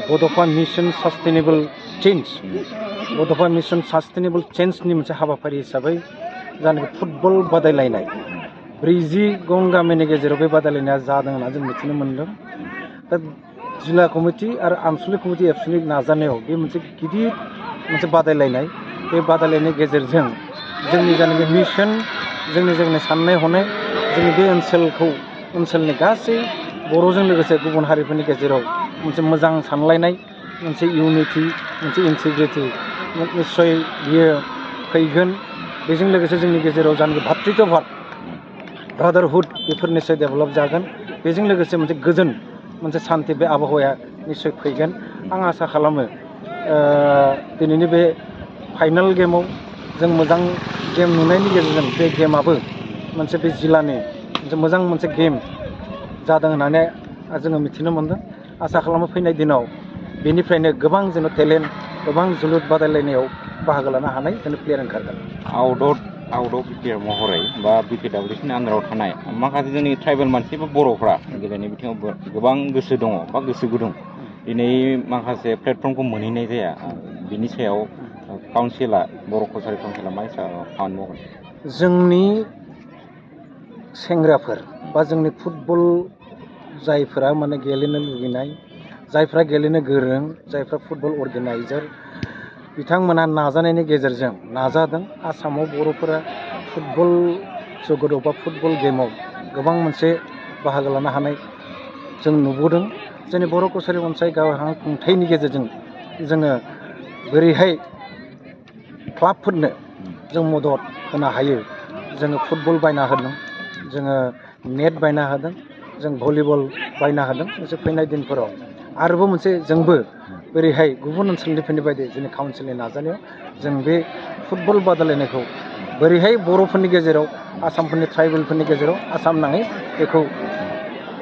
बड'फा mission सास्टेनेबल change बड'फा mission सास्टेनेबल चेन्जनि मोनसे हाबाफारि हिसाबै जानाखि फुटबल बादायलायनाय 40 गं गामिनि गेजेराव बे बादायलायनाया जादों होनना जों मिथिनो मोन्दों। दा जिल्ला कमिटि आरो आनसलिक कमिटि एबसुनि नाजानायाव बे मोनसे गिदिर मोनसे बादायलायनाय बे बादायलायनायनि गेजेरजों जोंनि जानाखि मिशन जोंनि साननाय हनाय जोंनि बे ओनसोलनि गासै बर'जों लोगोसे गुबुन हारिफोरनि गेजेराव मोनसे मोजां सानलायनाय मोनसे इउनिटि मोनसे इन्टिग्रिटि निस्सय बियो फैगोन। बेजों लोगोसे जोंनि गेजेराव जानाखि भातृत्वभाब ब्रादारहुड बेफोर निस्सय डेभेलप जागोन। बेजों लोगोसे मोनसे गोजोन मोनसे सान्थि बे आबहावाया निस्सय फैगोन। आं आसा खालामो दिनैनि बे फाइनाल गेमाव जों मोजां गेम नुनायनि गेजेरजों बे गेमाबो मोनसे बे जिल्लानि मोजां मोनसे गेम जादों होननानै जोङो मिथिनो मोन्दों। आसा खालामो फैनाय दिनाव बेनिफ्रायनो गोबां जोंनो टेलेन्ट गोबां जोलुर बादायलायनायाव बाहागो लानो हानाय जोंनो प्लेयार ओंखारगोन। आउट अफ प्लेयार महरै बा BPWCनि आन्दाराव थानाय माखासे जोंनि ट्राइबेल मानसि बा बर'फ्रा गेलेनाय बिथिङाव गोबां गोसो दङ बा गोसो गुदुं दिनै माखासे प्लेटफर्मखौ मोनहैनाय जाया। बिनि सायाव काउन्सिला बर' कसारि काउन्सिला मा हिसाबै खामानि मावगोन? जोंनि सेंग्राफोर बा जोंनि फुटबल जायफोरा माने गेलेनो लुबैनाय जायफ्रा गेलेनो गोरों जायफ्रा फुटबल अर्गेनाइजार बिथांमोना नाजानायनि गेजेरजों नाजादों। आसामाव बर'फोरा फुटबल जगतआव बा फुटबल गेमाव गोबां मोनसे बाहागो लानो हानाय जों नुबोदों। जोंनि बर' कसारि अनसाय गावहा खुंथायनि गेजेरजों जोङो बोरैहाय क्लाबफोरनो जों मदद होनो हायो। जोङो फुटबल बायना होदों, जोङो नेट बायना होदों, जों भलिबल बायना होदों। मोनसे फैनाय दिनफोराव आरोबाव मोनसे जोंबो बोरैहाय गुबुन ओनसोलनिफोरनि बायदि जोंनि काउन्सिलनि नाजानायाव जों बे फुटबल बादायलायनायखौ बोरैहाय बर'फोरनि गेजेराव आसामफोरनि ट्राइबेलफोरनि गेजेराव आसाम नाङै बेखौ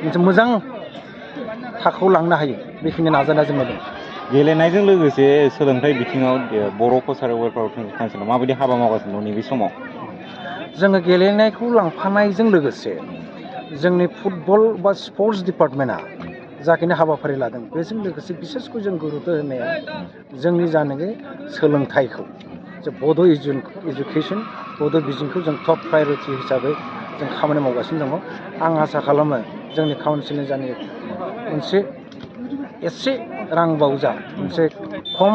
मोनसे मोजां थाखोआव लांनो हायो बेखिनि नाजानाया जोंनाव दं। गेलेनायजों लोगोसे सोलोंथाइ बिथिङाव बर' कसारि वेलफेयार काउन्सिला माबायदि हाबा मावगासिनो दं नैबे समाव? जोङो गेलेनायखौ लांफानायजों लोगोसे जोंनि फुटबल बा स्पर्ट्स डिपार्टमेन्टआ जाखिनि हाबाफारि लादों बेजों लोगोसे बिसेसखौ जों गुरुत्व होनाया जोंनि जानाखि सोलोंथाइखौ जे बड' इडुकेसन बड' बिजोंखौ जों टप प्रायरिटि हिसाबै जों खामानि मावगासिनो दङ। आं आसा खालामो जोंनि काउन्सिलनि जानाखि मोनसे एसे रां बावजा मोनसे खम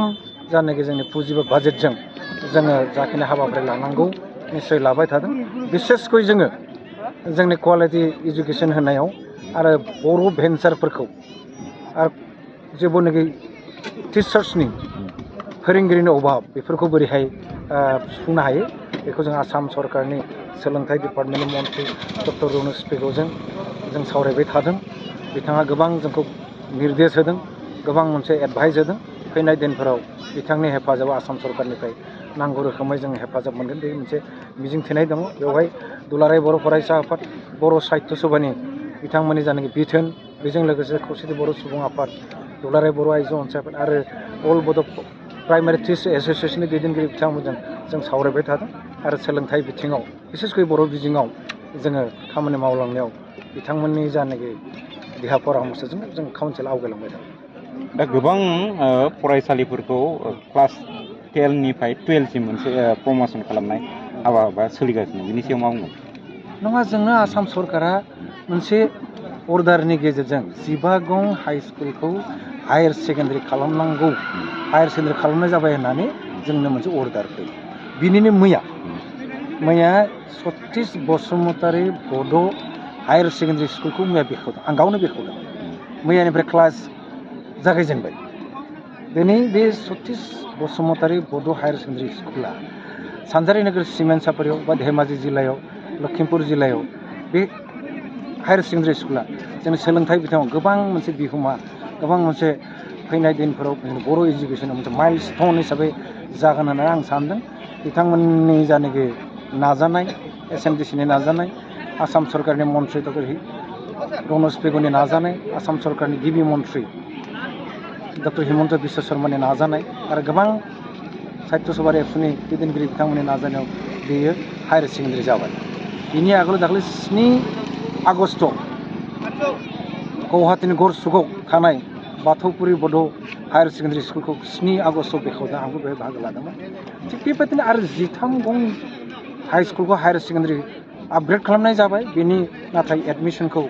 जानाखि जोंनि पुजि बा बाजेटजों जोङो जाखिनि हाबाफारि लानांगौ निस्सय लाबाय थादों। बिसेसकय जोङो जोंनि कुवालिटि इडुकेसन होनायाव आरो बर' भेन्सारफोरखौ आरो जेबोनाखि टिचार्सनि फोरोंगिरिनि अभाब बेफोरखौ बोरैहाय सुफुंनो हायो बेखौ जों आसाम सरकारनि सोलोंथाइ डिपार्टमेन्टनि मन्थ्रि डक्टर रनज पेगुजों जों सावरायबाय थादों। बिथाङा गोबां जोंखौ निर्देश होदों, गोबां मोनसे एडभाइस होदों। फैनाय दिनफोराव बिथांनि हेफाजाबाव आसाम सरकारनिफ्राय नांगौ रोखोमै जों हेफाजाब मोनगोन बे मोनसे मिजिंथिनाय दङ। बेवहाय दुलाराय बर' फरायसा आफाद, बर' साहित्य सभानि बिथांमोननि जानाखि बिथोन, बेजों लोगोसे खौसेथि बर' सुबुं आफाद, दुलाराय बर' आइजो अनसाय आफाद आरो अल बड' प्राइमारि टिचार्स एस'सियेसननि दैदेनगिरि बिथांमोनजों जों सावरायबाय थादों। आरो सोलोंथाइ बिथिङाव बिसेसकय बर' बिजोङाव जोङो खामानि मावलांनायाव बिथांमोननि जानाखि देहा परामर्सजों जों काउन्सिला आवगायलांबाय दं। दा गोबां फरायसालिफोरखौ क्लास 10निफ्राय 12सिम मोनसे प्रम'सन खालामनाय हाबा सोलिगासिनो बिनि सायाव मा बुंगोन? नङा, जोंनो आसाम सरकारा मोनसे अर्डारनि गेजेरजों 15 गं हाइ स्कुलखौ हायार सेकेन्डारि खालामनांगौ, हायार सेकेन्डारि खालामनाय जाबाय होननानै जोंनो मोनसे अर्डार फैयो। बिनिनो मैया सतिश बसुमतारी बड' हायार सेकेन्डारि स्कुलखौ मैया बेखेवदों। आं गावनो बेखेवदों। मैयानिफ्राय क्लास जागायजेनबाय। दिनै बे सतिश बसुमतारी बड' हायार सेकेन्डारि स्कुला सानजारि नोगोर सिमेन्ट सापरियाव बा धेमाजि जिल्लायाव लखिमपुर जिल्लायाव बे हायार सेकेन्डारि स्कुला जोंनि सोलोंथाइ बिथिङाव गोबां मोनसे बिहोमा, गोबां मोनसे फैनाय दिनफोराव बर' इडुकेसनाव मोनसे माइलस्टन हिसाबै जागोन होननानै आं सानदों। बिथांमोननि जानाखि नाजानाय, SMDCनि नाजानाय, आसाम सरकारनि मन्थ्रि डक्टर रनज पेगुनि नाजानाय, आसाम सरकारनि गिबि मन्थ्रि डक्टर हिमन्त बिश्व शर्मानि नाजानाय आरो गोबां साहित्य सभा एबसुनि दैदेनगिरि बिथांमोननि नाजानायाव बेयो हायार सेकेन्डारि जाबाय। बिनि आगोल दाखालि 7 आगस्ट गुवाहाटीनि गरसुकआव थानाय बाथौपुरि बड' हायार सेकेन्डारि स्कुलखौ 7 आगष्टआव बेखेवदों आंबो बेहाय बाहागो लादोंमोन थिग बेबायदिनो आरो 13 गं हाइ स्कुलखौ हायार सेकेन्डारि आपग्रेड खालामनाय जाबाय बेनि नाथाय एडमिसनखौ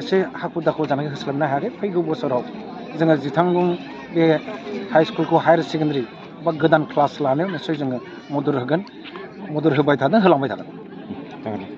एसे हाखु दाखु जानानै होस्लाबनो हायाखै फैगौ बोसोराव जोङो 13 गं बे हाइ स्कुलखौ हायार सेकेन्डारि बा गोदान क्लास लानायाव निस्सय जोङो मदद होगोन मदद होबाय थादों होलांबाय थागोन